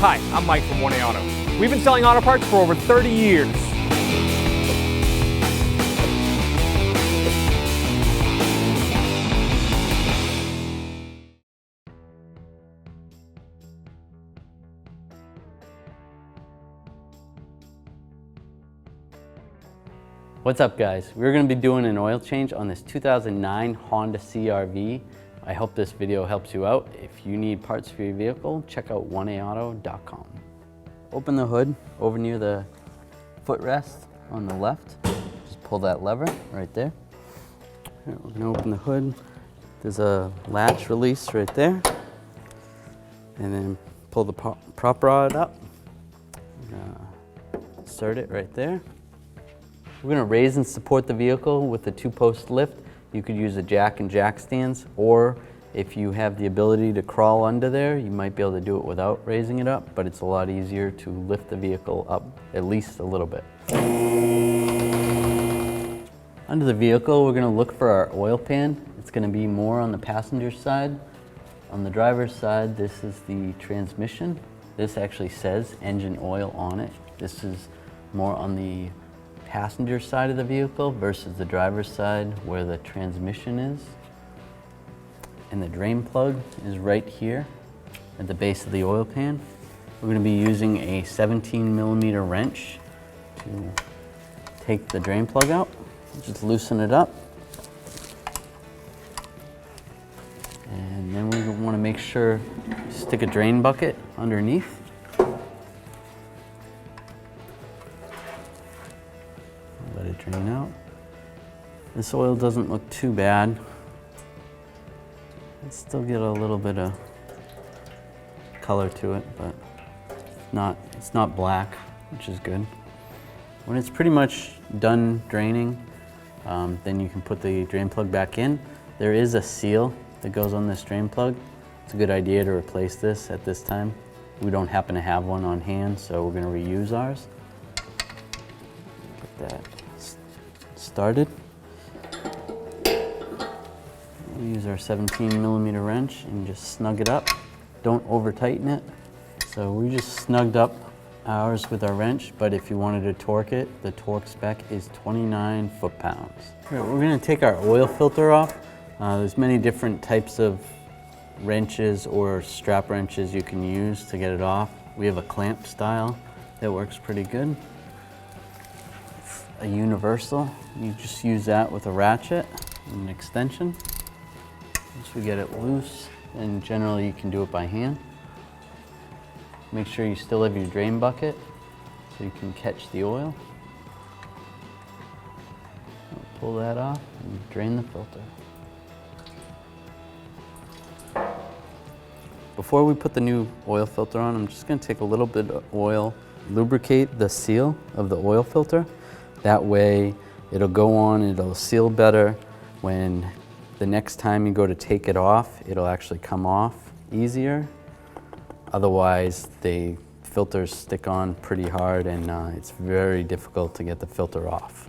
Hi, I'm Mike from 1A Auto. We've been selling auto parts for over 30 years. What's up, guys? We're going to be doing an oil change on this 2009 Honda CR-V. I hope this video helps you out. If you need parts for your vehicle, check out 1aauto.com. Open the hood over near the footrest on the left. Just pull that lever right there. We're going to open the hood. There's a latch release right there. And then pull the prop rod up. Insert it right there. We're going to raise and support the vehicle with a 2-post lift. You could use a jack and jack stands, or if you have the ability to crawl under there, you might be able to do it without raising it up, but it's a lot easier to lift the vehicle up at least a little bit. Under the vehicle, we're going to look for our oil pan. It's going to be more on the passenger side. On the driver's side, this is the transmission. This actually says engine oil on it. This is more on the passenger side of the vehicle versus the driver's side where the transmission is. And the drain plug is right here at the base of the oil pan. We're going to be using a 17mm wrench to take the drain plug out. Just loosen it up. And then we want to make sure to stick a drain bucket underneath. Let it drain out. This oil doesn't look too bad. It still get a little bit of color to it, but it's not black, which is good. When it's pretty much done draining, then you can put the drain plug back in. There is a seal that goes on this drain plug. It's a good idea to replace this at this time. We don't happen to have one on hand, so we're going to reuse ours. Get that started. We use our 17mm wrench and just snug it up. Don't over tighten it. So we just snugged up ours with our wrench, but if you wanted to torque it, the torque spec is 29 foot-pounds. We're going to take our oil filter off. There's many different types of wrenches or strap wrenches you can use to get it off. We have a clamp style that works pretty good. It's a universal. You just use that with a ratchet and an extension. Once we get it loose, and generally you can do it by hand. Make sure you still have your drain bucket so you can catch the oil. Pull that off and drain the filter. Before we put the new oil filter on, I'm just going to take a little bit of oil, lubricate the seal of the oil filter. That way it'll go on, it'll seal better. When the next time you go to take it off, it'll actually come off easier. Otherwise, the filters stick on pretty hard and it's very difficult to get the filter off.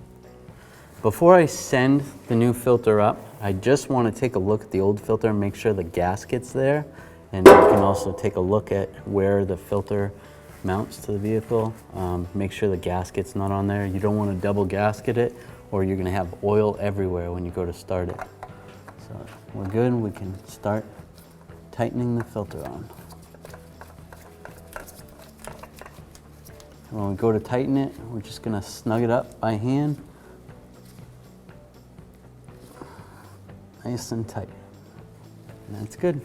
Before I send the new filter up, I just want to take a look at the old filter and make sure the gasket's there. And you can also take a look at where the filter mounts to the vehicle. Make sure the gasket's not on there. You don't want to double gasket it, or you're going to have oil everywhere when you go to start it. So we're good. We can start tightening the filter on. When we go to tighten it, we're just going to snug it up by hand. Nice and tight. And that's good.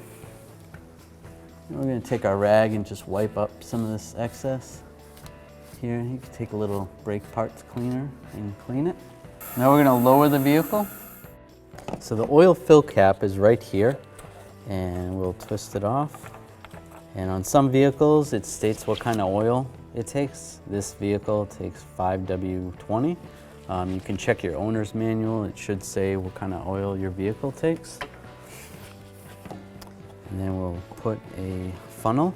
We're going to take our rag and just wipe up some of this excess. Here, you can take a little brake parts cleaner and clean it. Now we're going to lower the vehicle. So the oil fill cap is right here, and we'll twist it off. And on some vehicles, it states what kind of oil it takes. This vehicle takes 5W20. You can check your owner's manual. It should say what kind of oil your vehicle takes. And then we'll put a funnel.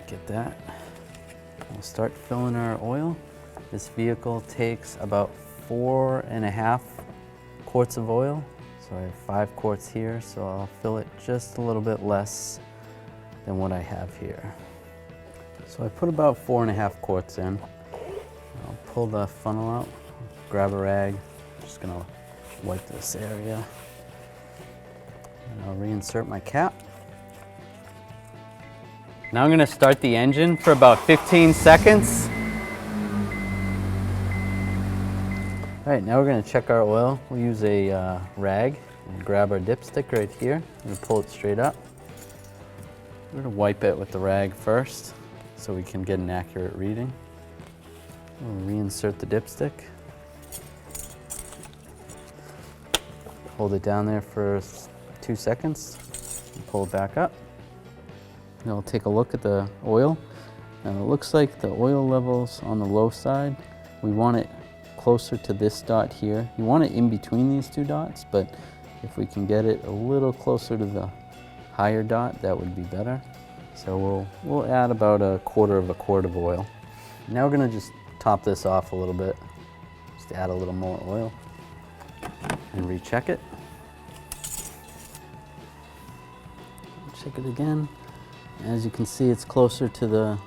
Get that. We'll start filling our oil. This vehicle takes about 4.5 quarts of oil. So I have 5 quarts here, so I'll fill it just a little bit less than what I have here. So I put about 4.5 quarts in. I'll pull the funnel out, grab a rag. I'm just gonna wipe this area. And I'll reinsert my cap. Now I'm gonna start the engine for about 15 seconds. All right, now we're gonna check our oil. We'll use a rag and grab our dipstick right here. I'm gonna pull it straight up. We're gonna wipe it with the rag first so we can get an accurate reading. We'll reinsert the dipstick. Hold it down there for 2 seconds and pull it back up. Now we'll take a look at the oil. Now it looks like the oil level's on the low side. We want it closer to this dot here. You want it in between these two dots, but if we can get it a little closer to the higher dot, that would be better. So we'll add about 1/4 quart of oil. Now we're gonna just top this off a little bit. Just add a little more oil and recheck it. Check it again. As you can see, it's closer to the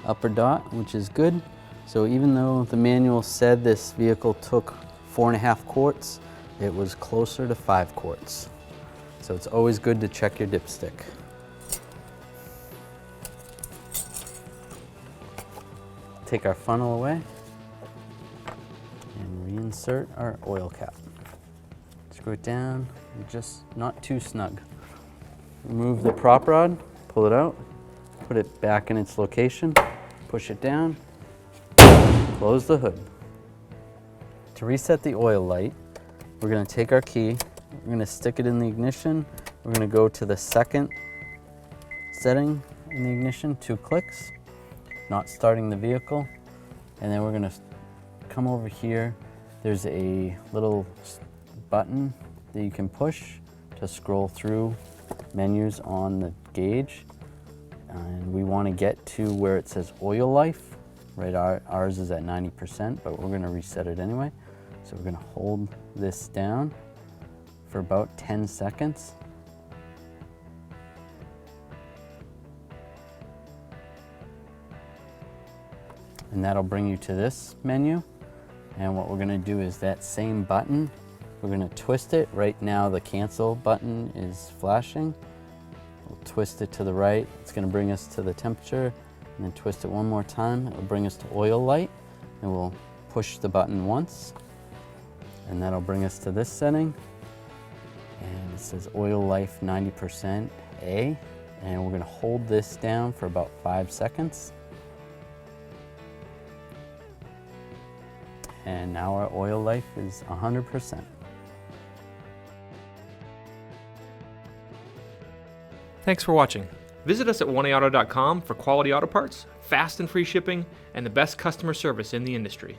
upper dot, which is good. So even though the manual said this vehicle took 4.5 quarts, it was closer to 5 quarts. So it's always good to check your dipstick. Take our funnel away and reinsert our oil cap. Screw it down, just not too snug. Remove the prop rod, pull it out, put it back in its location, push it down, close the hood. To reset the oil light, we're going to take our key, we're going to stick it in the ignition, we're going to go to the second setting in the ignition, 2 clicks, not starting the vehicle, and then we're going to come over here. There's a little button that you can push to scroll through menus on the gauge, and we want to get to where it says oil life. Right, ours is at 90%, but we're going to reset it anyway. So we're going to hold this down for about 10 seconds. And that'll bring you to this menu. And what we're going to do is that same button, we're going to twist it. Right now the cancel button is flashing. We'll twist it to the right. It's going to bring us to the temperature. And then twist it one more time. It will bring us to oil light. And we'll push the button once. And that'll bring us to this setting. And it says oil life 90% A. And we're going to hold this down for about 5 seconds. And now our oil life is 100%. Thanks for watching. Visit us at oneauto.com for quality auto parts, fast and free shipping, and the best customer service in the industry.